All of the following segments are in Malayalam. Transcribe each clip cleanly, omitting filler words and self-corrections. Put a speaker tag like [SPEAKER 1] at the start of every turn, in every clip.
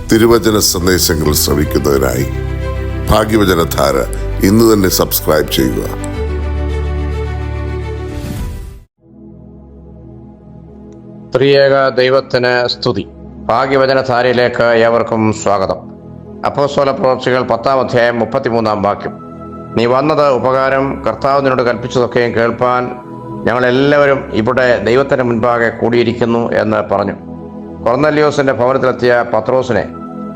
[SPEAKER 1] തിരുവചന സന്ദേശങ്ങൾ ശ്രവിക്കുന്നതിനായി ഭാഗ്യവചനധാര ഇന്ന് തന്നെ സബ്സ്ക്രൈബ് ചെയ്യുക.
[SPEAKER 2] ത്രിയേക ദൈവത്തിന് സ്തുതി. ഭാഗ്യവചനധാരയിലേക്ക് ഏവർക്കും സ്വാഗതം. അപ്പോസ്തല പ്രവൃത്തികൾ 10-ാം അധ്യായം 33-ാം വാക്യം. നീ വന്നത് ഉപകാരം, കർത്താവ് നിന്നോട് കൽപ്പിച്ചതൊക്കെയും കേൾപ്പാൻ ഞങ്ങളെല്ലാവരും ഇവിടെ ദൈവത്തിന് മുൻപാകെ കൂടിയിരിക്കുന്നു എന്ന് പറഞ്ഞു. കൊർന്നല്യോസിന്റെ ഭവനത്തിലെത്തിയ പത്രോസിനെ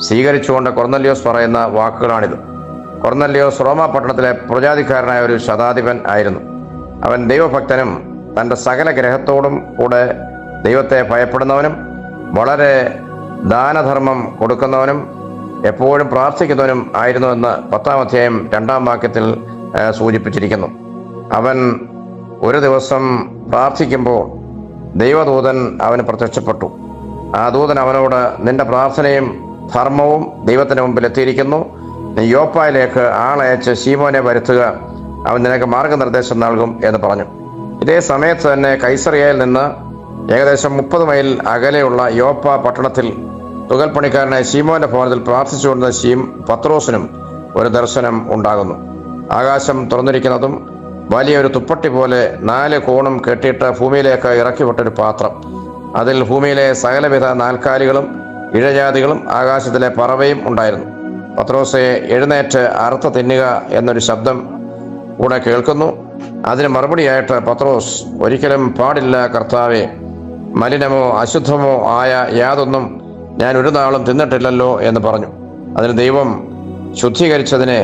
[SPEAKER 2] സ്വീകരിച്ചുകൊണ്ട് കൊർന്നല്യോസ് പറയുന്ന വാക്കുകളാണിത്. കൊർന്നല്യോസ് റോമാ പട്ടണത്തിലെ പ്രജാതിക്കാരനായ ഒരു ശതാധിപൻ ആയിരുന്നു. അവൻ ദൈവഭക്തനും തൻ്റെ സകല ഗ്രഹത്തോടും കൂടെ ദൈവത്തെ ഭയപ്പെടുന്നവനും വളരെ ദാനധർമ്മം കൊടുക്കുന്നവനും എപ്പോഴും പ്രാർത്ഥിക്കുന്നവനും ആയിരുന്നുവെന്ന് 10-ാം അധ്യായം 2-ാം വാക്യത്തിൽ സൂചിപ്പിച്ചിരിക്കുന്നു. അവൻ ഒരു ദിവസം പ്രാർത്ഥിക്കുമ്പോൾ ദൈവദൂതൻ അവന് പ്രത്യക്ഷപ്പെട്ടു. ആ ദൂതൻ അവനോട്, നിന്റെ പ്രാർത്ഥനയും ധർമ്മവും ദൈവത്തിന് മുമ്പിൽ എത്തിയിരിക്കുന്നു. നീ യോപ്പായിലേക്ക് ആളയച്ച് ശീമോനെ വരുത്തുക, അവൻ നിനക്ക് മാർഗനിർദ്ദേശം നൽകും എന്ന് പറഞ്ഞു. ഇതേ സമയത്ത് തന്നെ കൈസറിയയിൽ നിന്ന് ഏകദേശം 30 മൈൽ അകലെയുള്ള യോപ്പ പട്ടണത്തിൽ തുകൽപ്പണിക്കാരനായ ശീമോന്റെ ഭവനത്തിൽ പ്രാർത്ഥിച്ചുകൊണ്ടിരുന്ന പത്രോസിനും ഒരു ദർശനം ഉണ്ടാകുന്നു. ആകാശം തുറന്നിരിക്കുന്നതും വലിയൊരു തുപ്പട്ടി പോലെ 4 കോണും കെട്ടിയിട്ട് ഭൂമിയിലേക്ക് ഇറക്കി വിട്ടൊരു പാത്രം. അതിൽ ഭൂമിയിലെ സകലവിധ നാൽക്കാലികളും ഇഴജാതികളും ആകാശത്തിലെ പറവയും ഉണ്ടായിരുന്നു. പത്രോസെ, എഴുന്നേറ്റ് അറുത്ത് തിന്നുക എന്നൊരു ശബ്ദം കൂടെ കേൾക്കുന്നു. അതിന് മറുപടിയായിട്ട് പത്രോസ്, ഒരിക്കലും പാടില്ല കർത്താവേ, മലിനമോ അശുദ്ധമോ ആയ യാതൊന്നും ഞാൻ ഒരു നാളും തിന്നിട്ടില്ലല്ലോ എന്ന് പറഞ്ഞു. അതിന് ദൈവം, ശുദ്ധീകരിച്ചതിനെ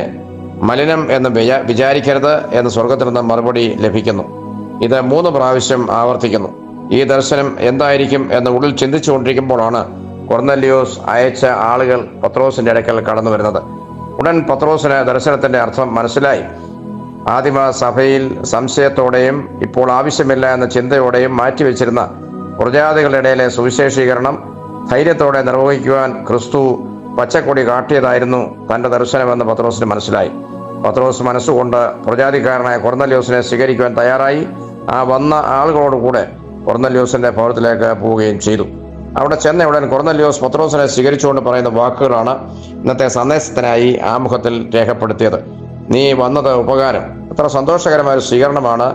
[SPEAKER 2] മലിനം എന്ന് വിചാരിക്കരുത് എന്ന് സ്വർഗത്തിൽ നിന്ന് മറുപടി ലഭിക്കുന്നു. ഇത് 3 പ്രാവശ്യം ആവർത്തിക്കുന്നു. ഈ ദർശനം എന്തായിരിക്കും എന്ന് ഉള്ളിൽ ചിന്തിച്ചുകൊണ്ടിരിക്കുമ്പോഴാണ് കൊർന്നല്യോസ് അയച്ച ആളുകൾ പത്രോസിന്റെ അടുക്കൽ കടന്നു വരുന്നത്. ഉടൻ പത്രോസിന് ദർശനത്തിന്റെ അർത്ഥം മനസ്സിലായി. ആദിമ സഭയിൽ സംശയത്തോടെയും ഇപ്പോൾ ആവശ്യമില്ല എന്ന ചിന്തയോടെയും മാറ്റിവെച്ചിരുന്ന പ്രജാതികളുടെ ഇടയിലെ സുവിശേഷീകരണം ധൈര്യത്തോടെ നിർവഹിക്കുവാൻ ക്രിസ്തു പച്ചക്കൊടി കാട്ടിയതായിരുന്നു തൻ്റെ ദർശനമെന്ന് പത്രോസിന് മനസ്സിലായി. പത്രോസ് മനസ്സുകൊണ്ട് പ്രജാതിക്കാരനായ കൊർന്നല്യോസിനെ സ്വീകരിക്കുവാൻ തയ്യാറായി. ആ വന്ന ആളുകളോടുകൂടെ കൊർന്നല്യോസിന്റെ ഭവനത്തിലേക്ക് പോവുകയും ചെയ്തു. അവിടെ ചെന്ന ഉടൻ കൊർന്നല്യോസ് പത്രോസിനെ സ്വീകരിച്ചുകൊണ്ട് പറയുന്ന വാക്കുകളാണ് ഇന്നത്തെ സന്ദേശത്തിനായി ആമുഖത്തിൽ രേഖപ്പെടുത്തിയത്. നീ വന്നത് ഉപകാരം. എത്ര സന്തോഷകരമായ ഒരു സ്വീകരണമാണ്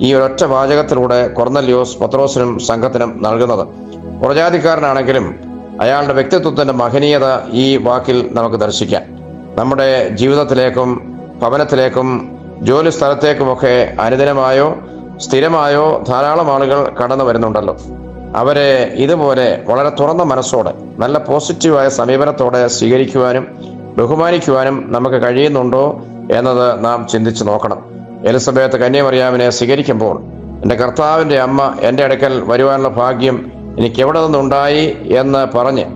[SPEAKER 2] ഈ ഒരൊറ്റ വാചകത്തിലൂടെ കൊർന്നല്യോസ് പത്രോസിനും സംഘത്തിനും നൽകുന്നത്. പ്രജാതിക്കാരനാണെങ്കിലും അയാളുടെ വ്യക്തിത്വത്തിന്റെ മഹനീയത ഈ വാക്കിൽ നമുക്ക് ദർശിക്കാം. നമ്മുടെ ജീവിതത്തിലേക്കും ഭവനത്തിലേക്കും ജോലി സ്ഥലത്തേക്കുമൊക്കെ അനുദിനമായോ സ്ഥിരമായോ ധാരാളം ആളുകൾ കടന്നു വരുന്നുണ്ടല്ലോ. അവരെ ഇതുപോലെ വളരെ തുറന്ന മനസ്സോടെ നല്ല പോസിറ്റീവായ സമീപനത്തോടെ സ്വീകരിക്കുവാനും ബഹുമാനിക്കുവാനും നമുക്ക് കഴിയുന്നുണ്ടോ എന്നത് നാം ചിന്തിച്ചു നോക്കണം. എലിസബത്ത് കന്യാമറിയാമിനെ സ്വീകരിക്കുമ്പോൾ, എൻ്റെ കർത്താവിൻ്റെ അമ്മ എൻ്റെ അടുക്കൽ വരുവാനുള്ള ഭാഗ്യം എനിക്ക് എവിടെ നിന്നുണ്ടായി എന്ന് പറഞ്ഞ്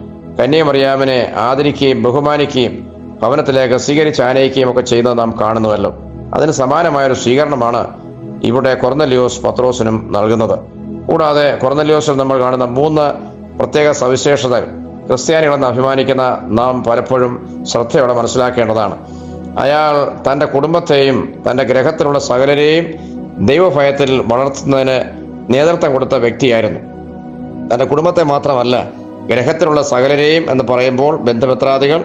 [SPEAKER 2] കന്യാമറിയാമിനെ ആദരിക്കുകയും ബഹുമാനിക്കുകയും ഭവനത്തിലേക്ക് സ്വീകരിച്ച് ആനയിക്കുകയും ഒക്കെ ചെയ്യുന്നത് നാം കാണുന്നുവല്ലോ. അതിന് സമാനമായൊരു സ്വീകരണമാണ് ഇവിടെ കൊർന്നല്യോസ് പത്രോസിനും നൽകുന്നത്. കൂടാതെ കൊർന്നല്യോസിൽ നമ്മൾ കാണുന്ന 3 പ്രത്യേക സവിശേഷതകൾ ക്രിസ്ത്യാനികളെന്ന് അഭിമാനിക്കുന്ന നാം പലപ്പോഴും ശ്രദ്ധയോടെ മനസ്സിലാക്കേണ്ടതാണ്. അയാൾ തൻ്റെ കുടുംബത്തെയും തൻ്റെ ഗ്രഹത്തിലുള്ള സകലരെയും ദൈവഭയത്തിൽ വളർത്തുന്നതിന് നേതൃത്വം കൊടുത്ത വ്യക്തിയായിരുന്നു. തൻ്റെ കുടുംബത്തെ മാത്രമല്ല, ഗ്രഹത്തിലുള്ള സകലരെയും എന്ന് പറയുമ്പോൾ ബന്ധുമിത്രാദികൾ,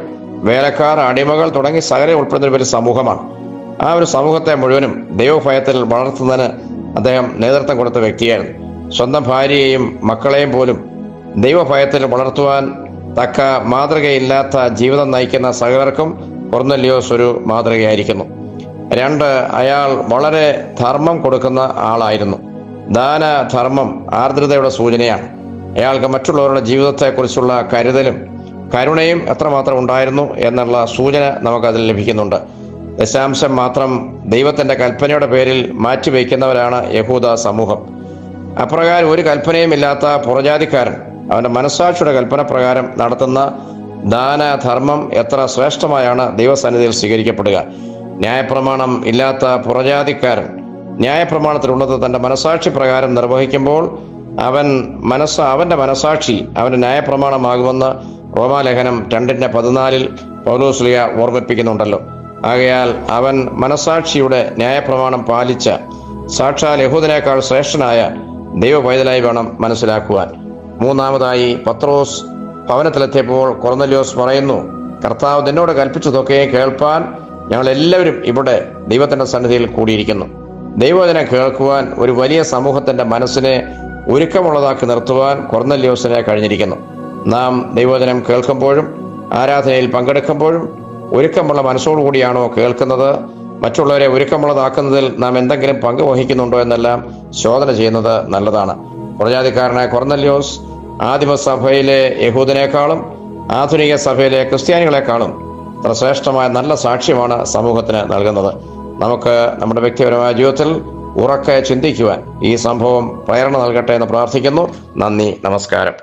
[SPEAKER 2] വേലക്കാർ, അടിമകൾ തുടങ്ങി സകലരെ ഉൾപ്പെടുന്ന ഒരു സമൂഹമാണ്. ആ ഒരു സമൂഹത്തെ മുഴുവനും ദൈവഭയത്തിൽ വളർത്തുന്നതിന് അദ്ദേഹം നേതൃത്വം കൊടുത്ത വ്യക്തിയായിരുന്നു. സ്വന്തം ഭാര്യയെയും മക്കളെയും പോലും ദൈവഭയത്തിൽ വളർത്തുവാൻ തക്ക മാതൃകയില്ലാത്ത ജീവിതം നയിക്കുന്ന സകലർക്കും കൊർന്നല്യോസ് ഒരു മാതൃകയായിരിക്കുന്നു. 2, അയാൾ വളരെ ധർമ്മം കൊടുക്കുന്ന ആളായിരുന്നു. ദാനധർമ്മം ആർദ്രതയുടെ സൂചനയാണ്. അയാൾക്ക് മറ്റുള്ളവരുടെ ജീവിതത്തെക്കുറിച്ചുള്ള കരുതലും കരുണയും എത്രമാത്രം ഉണ്ടായിരുന്നു എന്നുള്ള സൂചന നമുക്കതിൽ ലഭിക്കുന്നുണ്ട്. ദശാംശം മാത്രം ദൈവത്തിൻ്റെ കൽപ്പനയുടെ പേരിൽ മാറ്റിവെക്കുന്നവരാണ് യഹൂദ സമൂഹം. അപ്രകാരം ഒരു കൽപ്പനയും ഇല്ലാത്ത പുറജാതിക്കാരൻ അവൻ്റെ മനസ്സാക്ഷിയുടെ കൽപ്പന പ്രകാരം നടത്തുന്ന ദാനധർമ്മം എത്ര ശ്രേഷ്ഠമായാണ് ദൈവസന്നിധിയിൽ സ്വീകരിക്കപ്പെടുക. ന്യായപ്രമാണം ഇല്ലാത്ത പുറജാതിക്കാരൻ ന്യായപ്രമാണത്തിലുള്ളത് തൻ്റെ മനസാക്ഷി പ്രകാരം നിർവഹിക്കുമ്പോൾ അവൻ്റെ മനസാക്ഷി അവൻ്റെ ന്യായപ്രമാണമാകുമെന്ന് റോമാലേഖനം 2:14 പൗലോസ്ലീഹ ഓർമ്മിപ്പിക്കുന്നുണ്ടല്ലോ. ആകയാൽ അവൻ മനസാക്ഷിയുടെ ന്യായപ്രമാണം പാലിച്ച സാക്ഷാൽ യഹൂദനേക്കാൾ ശ്രേഷ്ഠനായ ദൈവ പൈതലായി വേണം മനസ്സിലാക്കുവാൻ. മൂന്നാമതായി, പത്രോസ് ഭവനത്തിലെത്തിയപ്പോൾ കൊർന്നല്യോസ് പറയുന്നു, കർത്താവ് നിന്നോട് കൽപ്പിച്ചതൊക്കെ കേൾപ്പാൻ ഞങ്ങൾ എല്ലാവരും ഇവിടെ ദൈവത്തിന്റെ സന്നിധിയിൽ കൂടിയിരിക്കുന്നു. ദൈവവചനം കേൾക്കുവാൻ ഒരു വലിയ സമൂഹത്തിന്റെ മനസ്സിനെ ഒരുക്കമുള്ളതാക്കി നിർത്തുവാൻ കൊർന്നല്യോസിനെ കഴിഞ്ഞിരിക്കുന്നു. നാം ദൈവവചനം കേൾക്കുമ്പോഴും ആരാധനയിൽ പങ്കെടുക്കുമ്പോഴും ഒരുക്കമുള്ള മനസ്സോടുകൂടിയാണോ കേൾക്കുന്നത്? മറ്റുള്ളവരെ ഒരുക്കമുള്ളതാക്കുന്നതിൽ നാം എന്തെങ്കിലും പങ്ക് വഹിക്കുന്നുണ്ടോ എന്നെല്ലാം ശോധന ചെയ്യുന്നത് നല്ലതാണ്. പുറജാതിക്കാരനായ കൊർന്നല്യോസ് ആദിമസഭയിലെ യഹൂദനേക്കാളും ആധുനിക സഭയിലെ ക്രിസ്ത്യാനികളെക്കാളും അത്ര ശ്രേഷ്ഠമായ നല്ല സാക്ഷ്യമാണ് സമൂഹത്തിന് നൽകുന്നത്. നമുക്ക് നമ്മുടെ വ്യക്തിപരമായ ജീവിതത്തിൽ ഉറക്കെ ചിന്തിക്കുവാൻ ഈ സംഭവം പ്രേരണ നൽകട്ടെ എന്ന് പ്രാർത്ഥിക്കുന്നു. നന്ദി, നമസ്കാരം.